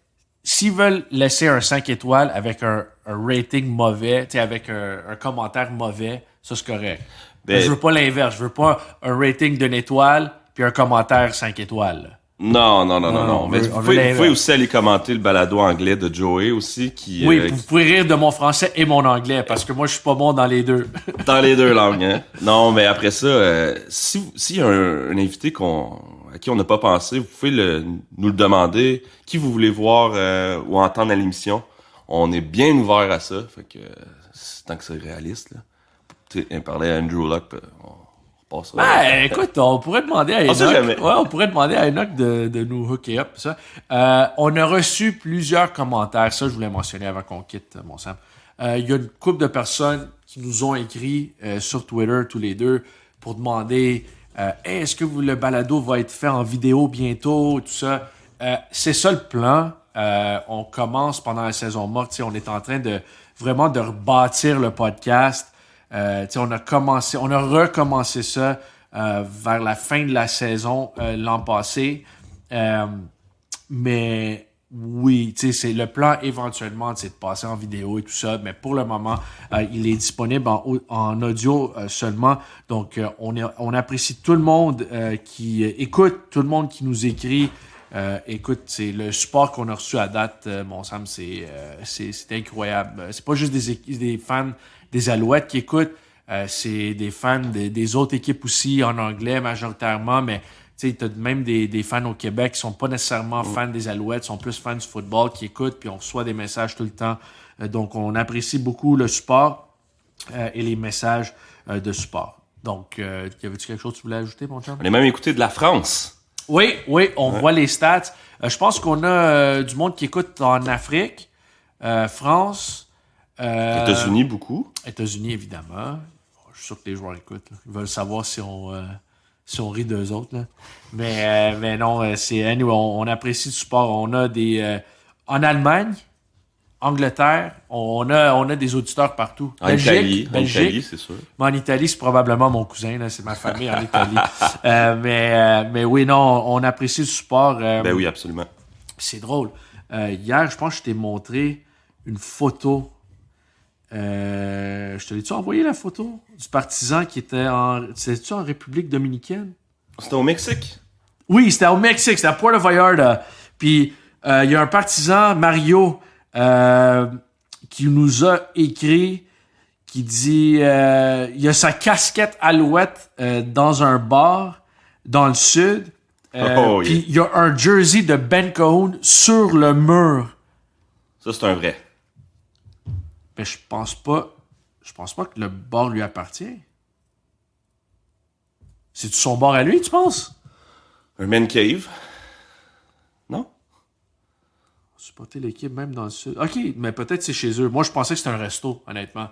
s'ils veulent laisser un 5 étoiles avec un rating mauvais, tu sais, avec un commentaire mauvais, Ça, c'est correct. Ben- Je veux pas l'inverse. Je veux pas un rating d'une étoile puis un commentaire 5 étoiles. Là. Non. on Mais veut- vous on pouvez, veut vous pouvez l'inverse. aussi aller commenter le balado anglais de Joey aussi, qui Oui, vous pouvez rire de mon français et mon anglais parce que moi, je suis pas bon dans les deux. dans les deux langues. Hein? Non, mais après ça, s'il y a un invité à qui on n'a pas pensé, vous pouvez nous le demander. Qui vous voulez voir ou entendre à l'émission? On est bien ouvert à ça. Fait que tant que c'est réaliste, là. Tu sais, on parlait à Andrew Luck, on passe. Écoute, on pourrait demander à On sait Enoch. jamais. Ouais, on pourrait demander à Enoch de nous hooker up. Ça. On a reçu plusieurs commentaires. Ça, je voulais mentionner avant qu'on quitte, mon Sam. Il y a une couple de personnes qui nous ont écrit sur Twitter, tous les deux, pour demander hey, est-ce que le balado va être fait en vidéo bientôt, tout ça. C'est ça le plan. On commence pendant la saison morte. On est en train de vraiment de rebâtir le podcast. On a recommencé ça vers la fin de la saison l'an passé. Mais oui, c'est le plan éventuellement, c'est de passer en vidéo et tout ça. Mais pour le moment, il est disponible en audio seulement. Donc, on apprécie tout le monde qui écoute, tout le monde qui nous écrit. Écoute, c'est le support qu'on a reçu à date, mon Sam, c'est incroyable. C'est pas juste des fans des Alouettes qui écoutent, c'est des fans des autres équipes aussi en anglais majoritairement, mais tu sais, t'as même des fans au Québec qui sont pas nécessairement fans des Alouettes, sont plus fans du football, qui écoutent, puis on reçoit des messages tout le temps. Donc, on apprécie beaucoup le support et les messages de support. Donc, y avait-tu quelque chose que tu voulais ajouter, mon chum? On a même écouté de la France. Oui, on voit les stats. Je pense qu'on a du monde qui écoute en Afrique, France, États-Unis, beaucoup. États-Unis, évidemment. Je suis sûr que les joueurs écoutent. Là. Ils veulent savoir si on rit d'eux autres. Là. Mais non, anyway, on apprécie le support. On a des... en Allemagne, Angleterre, on a des auditeurs partout. En Italie, c'est sûr. Mais en Italie, c'est probablement mon cousin. Là, c'est ma famille en Italie. Mais oui, non, on apprécie le support. Ben oui, absolument. C'est drôle. Hier, je pense que je t'ai montré une photo. Je te l'ai-tu envoyé la photo du partisan qui était c'était-tu en République dominicaine? C'était au Mexique. Oui, c'était au Mexique, c'était à Puerto Vallarta. Puis, il y a un partisan, Mario, qui nous a écrit, qui dit, il a sa casquette Alouette dans un bar dans le sud. Puis, il y a un jersey de Ben Cahoon sur le mur. Ça, c'est un vrai. Mais je pense pas que le bar lui appartient. C'est-tu son bar à lui, tu penses? Un man cave. Non? Supporter l'équipe même dans le sud. OK, mais peut-être c'est chez eux. Moi, je pensais que c'était un resto, honnêtement.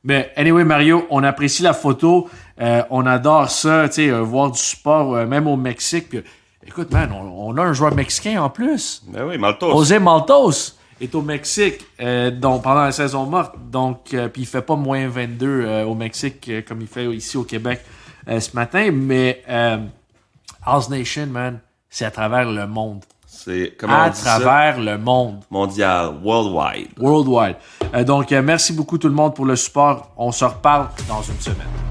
Mais anyway, Mario, on apprécie la photo. On adore ça, tu sais, voir du sport, même au Mexique. Puis, écoute, man, on a un joueur mexicain en plus. Ben oui, Maltos. José Maltos est au Mexique donc pendant la saison morte. Donc, puis il fait pas moins 22 au Mexique comme il fait ici au Québec ce matin. Mais House Nation, man, c'est à travers le monde. C'est comment À on dit travers le monde. Mondial, worldwide. Worldwide. Donc, merci beaucoup tout le monde pour le support. On se reparle dans une semaine.